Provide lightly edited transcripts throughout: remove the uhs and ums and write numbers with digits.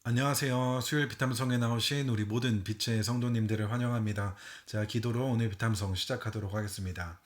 안녕하세요. 수요일 비탐성에 나오신 우리 모든 빛의 성도님들을 환영합니다. 제가 기도로 오늘 비탐성 시작하도록 하겠습니다.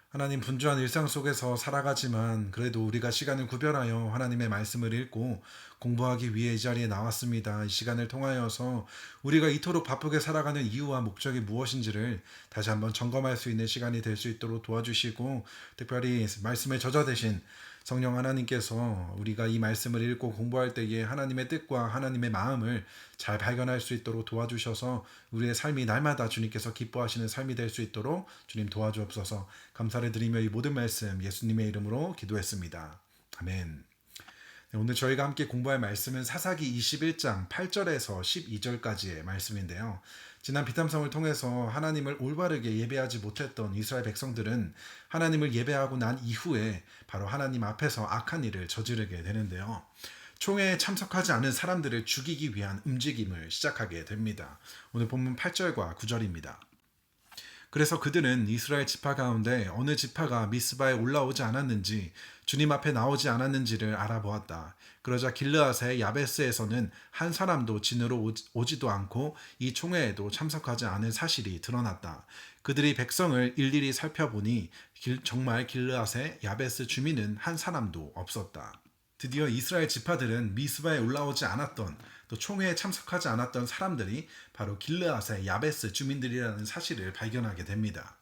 하나님 분주한 일상 속에서 살아가지만 그래도 우리가 시간을 구별하여 하나님의 말씀을 읽고 공부하기 위해 이 자리에 나왔습니다. 이 시간을 통하여서 우리가 이토록 바쁘게 살아가는 이유와 목적이 무엇인지를 다시 한번 점검할 수 있는 시간이 될 수 있도록 도와주시고, 특별히 말씀의 저자 되신 성령 하나님께서 우리가 이 말씀을 읽고 공부할 때에 하나님의 뜻과 하나님의 마음을 잘 발견할 수 있도록 도와주셔서 우리의 삶이 날마다 주님께서 기뻐하시는 삶이 될 수 있도록 주님 도와주옵소서. 감사를 드리며 이 모든 말씀 예수님의 이름으로 기도했습니다. 아멘. 네, 오늘 저희가 함께 공부할 말씀은 사사기 21장 8절에서 12절까지의 말씀인데요. 지난 비탐성을 통해서 하나님을 올바르게 예배하지 못했던 이스라엘 백성들은 하나님을 예배하고 난 이후에 바로 하나님 앞에서 악한 일을 저지르게 되는데요. 총회에 참석하지 않은 사람들을 죽이기 위한 움직임을 시작하게 됩니다. 오늘 본문 8절과 9절입니다. 그래서 그들은 이스라엘 지파 가운데 어느 지파가 미스바에 올라오지 않았는지, 주님 앞에 나오지 않았는지를 알아보았다. 그러자 길르앗의 야베스에서는 한 사람도 진으로 오지도 않고 이 총회에도 참석하지 않은 사실이 드러났다. 그들이 백성을 일일이 살펴보니 정말 길르앗의 야베스 주민은 한 사람도 없었다. 드디어 이스라엘 지파들은 미스바에 올라오지 않았던, 또 총회에 참석하지 않았던 사람들이 바로 길르앗의 야베스 주민들이라는 사실을 발견하게 됩니다.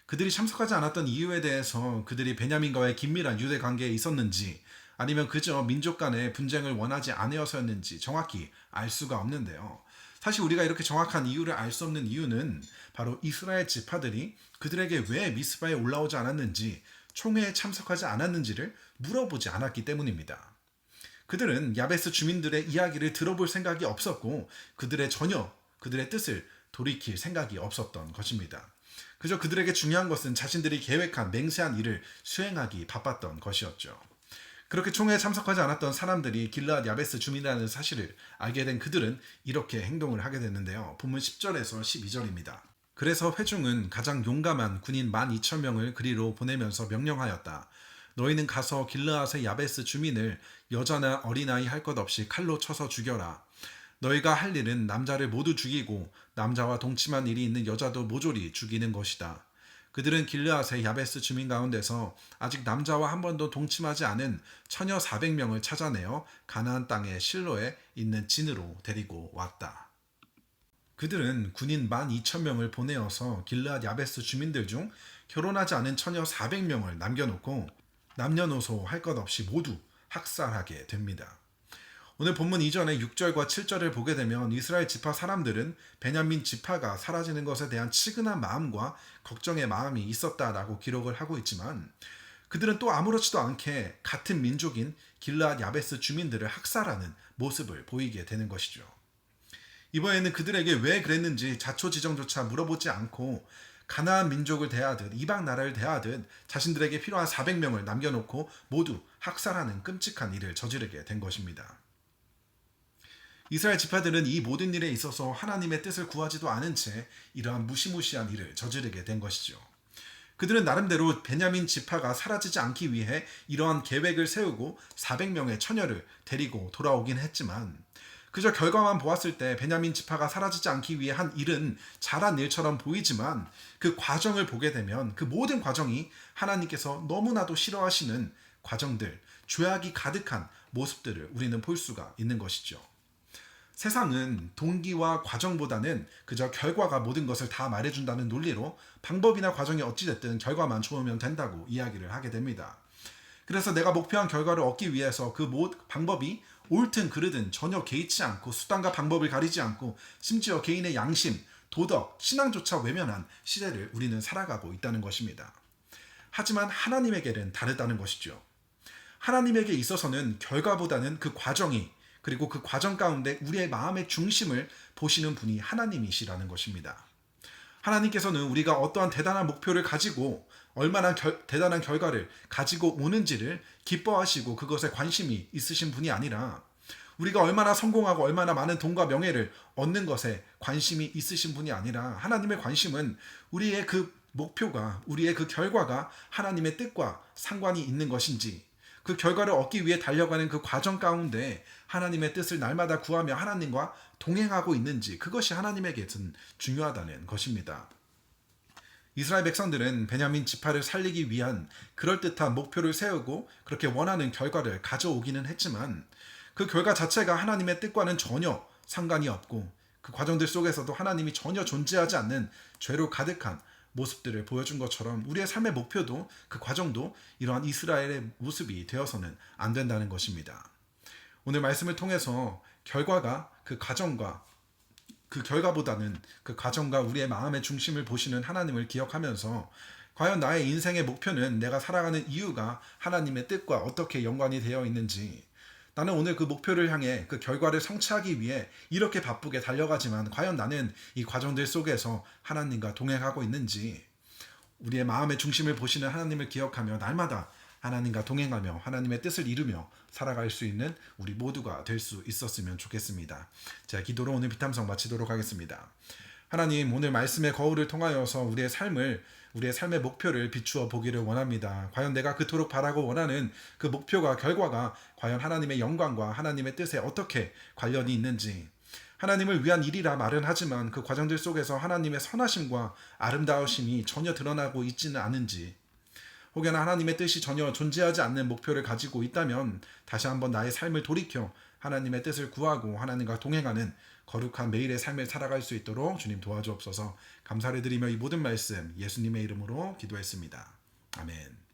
그들이 참석하지 않았던 이유에 대해서 그들이 베냐민과의 긴밀한 유대 관계에 있었는지, 아니면 그저 민족 간의 분쟁을 원하지 않으어서였는지 정확히 알 수가 없는데요. 사실 우리가 이렇게 정확한 이유를 알 수 없는 이유는 바로 이스라엘 지파들이 그들에게 왜 미스바에 올라오지 않았는지, 총회에 참석하지 않았는지를 물어보지 않았기 때문입니다. 그들은 야베스 주민들의 이야기를 들어볼 생각이 없었고, 그들의 뜻을 돌이킬 생각이 없었던 것입니다. 그저 그들에게 중요한 것은 자신들이 계획한 맹세한 일을 수행하기 바빴던 것이었죠. 그렇게 총회에 참석하지 않았던 사람들이 길르앗 야베스 주민이라는 사실을 알게 된 그들은 이렇게 행동을 하게 됐는데요. 본문 10절에서 12절입니다. 그래서 회중은 가장 용감한 군인 12,000명을 그리로 보내면서 명령하였다. 너희는 가서 길르앗의 야베스 주민을 여자나 어린아이 할 것 없이 칼로 쳐서 죽여라. 너희가 할 일은 남자를 모두 죽이고 남자와 동침한 일이 있는 여자도 모조리 죽이는 것이다. 그들은 길르앗의 야베스 주민 가운데서 아직 남자와 한 번도 동침하지 않은 처녀 400명을 찾아내어 가나안 땅의 실로에 있는 진으로 데리고 왔다. 그들은 군인 12,000명을 보내어서 길르앗 야베스 주민들 중 결혼하지 않은 처녀 400명을 남겨놓고 남녀노소 할 것 없이 모두 학살하게 됩니다. 오늘 본문 이전의 6절과 7절을 보게 되면 이스라엘 지파 사람들은 베냐민 지파가 사라지는 것에 대한 측은한 마음과 걱정의 마음이 있었다라고 기록을 하고 있지만, 그들은 또 아무렇지도 않게 같은 민족인 길르앗 야베스 주민들을 학살하는 모습을 보이게 되는 것이죠. 이번에는 그들에게 왜 그랬는지 자초지정조차 물어보지 않고 가나안 민족을 대하듯 이방 나라를 대하듯 자신들에게 필요한 400명을 남겨놓고 모두 학살하는 끔찍한 일을 저지르게 된 것입니다. 이스라엘 지파들은 이 모든 일에 있어서 하나님의 뜻을 구하지도 않은 채 이러한 무시무시한 일을 저지르게 된 것이죠. 그들은 나름대로 베냐민 지파가 사라지지 않기 위해 이러한 계획을 세우고 400명의 처녀를 데리고 돌아오긴 했지만, 그저 결과만 보았을 때 베냐민 지파가 사라지지 않기 위해 한 일은 잘한 일처럼 보이지만, 그 과정을 보게 되면 그 모든 과정이 하나님께서 너무나도 싫어하시는 과정들, 죄악이 가득한 모습들을 우리는 볼 수가 있는 것이죠. 세상은 동기와 과정보다는 그저 결과가 모든 것을 다 말해준다는 논리로 방법이나 과정이 어찌됐든 결과만 좋으면 된다고 이야기를 하게 됩니다. 그래서 내가 목표한 결과를 얻기 위해서 그 방법이 옳든 그르든 전혀 개의치 않고 수단과 방법을 가리지 않고 심지어 개인의 양심, 도덕, 신앙조차 외면한 시대를 우리는 살아가고 있다는 것입니다. 하지만 하나님에게는 다르다는 것이죠. 하나님에게 있어서는 결과보다는 그 과정이, 그리고 그 과정 가운데 우리의 마음의 중심을 보시는 분이 하나님이시라는 것입니다. 하나님께서는 우리가 어떠한 대단한 목표를 가지고 얼마나 대단한 결과를 가지고 오는지를 기뻐하시고 그것에 관심이 있으신 분이 아니라, 우리가 얼마나 성공하고 얼마나 많은 돈과 명예를 얻는 것에 관심이 있으신 분이 아니라, 하나님의 관심은 우리의 그 목표가, 우리의 그 결과가 하나님의 뜻과 상관이 있는 것인지, 그 결과를 얻기 위해 달려가는 그 과정 가운데 하나님의 뜻을 날마다 구하며 하나님과 동행하고 있는지, 그것이 하나님에게는 중요하다는 것입니다. 이스라엘 백성들은 베냐민 지파를 살리기 위한 그럴듯한 목표를 세우고 그렇게 원하는 결과를 가져오기는 했지만 그 결과 자체가 하나님의 뜻과는 전혀 상관이 없고 그 과정들 속에서도 하나님이 전혀 존재하지 않는 죄로 가득한 모습들을 보여준 것처럼 우리의 삶의 목표도 그 과정도 이러한 이스라엘의 모습이 되어서는 안 된다는 것입니다. 오늘 말씀을 통해서 결과가 그 과정과 그 결과보다는 그 과정과 우리의 마음의 중심을 보시는 하나님을 기억하면서 과연 나의 인생의 목표는 내가 살아가는 이유가 하나님의 뜻과 어떻게 연관이 되어 있는지, 나는 오늘 그 목표를 향해 그 결과를 성취하기 위해 이렇게 바쁘게 달려가지만 과연 나는 이 과정들 속에서 하나님과 동행하고 있는지, 우리의 마음의 중심을 보시는 하나님을 기억하며 날마다 하나님과 동행하며 하나님의 뜻을 이루며 살아갈 수 있는 우리 모두가 될 수 있었으면 좋겠습니다. 자, 기도로 오늘 비탐성 마치도록 하겠습니다. 하나님, 오늘 말씀의 거울을 통하여서 우리의 삶의 목표를 비추어 보기를 원합니다. 과연 내가 그토록 바라고 원하는 그 목표가 결과가 과연 하나님의 영광과 하나님의 뜻에 어떻게 관련이 있는지, 하나님을 위한 일이라 말은 하지만 그 과정들 속에서 하나님의 선하심과 아름다우심이 전혀 드러나고 있지는 않은지, 혹여나 하나님의 뜻이 전혀 존재하지 않는 목표를 가지고 있다면 다시 한번 나의 삶을 돌이켜 하나님의 뜻을 구하고 하나님과 동행하는 거룩한 매일의 삶을 살아갈 수 있도록 주님 도와주옵소서. 감사를 드리며 이 모든 말씀 예수님의 이름으로 기도했습니다. 아멘.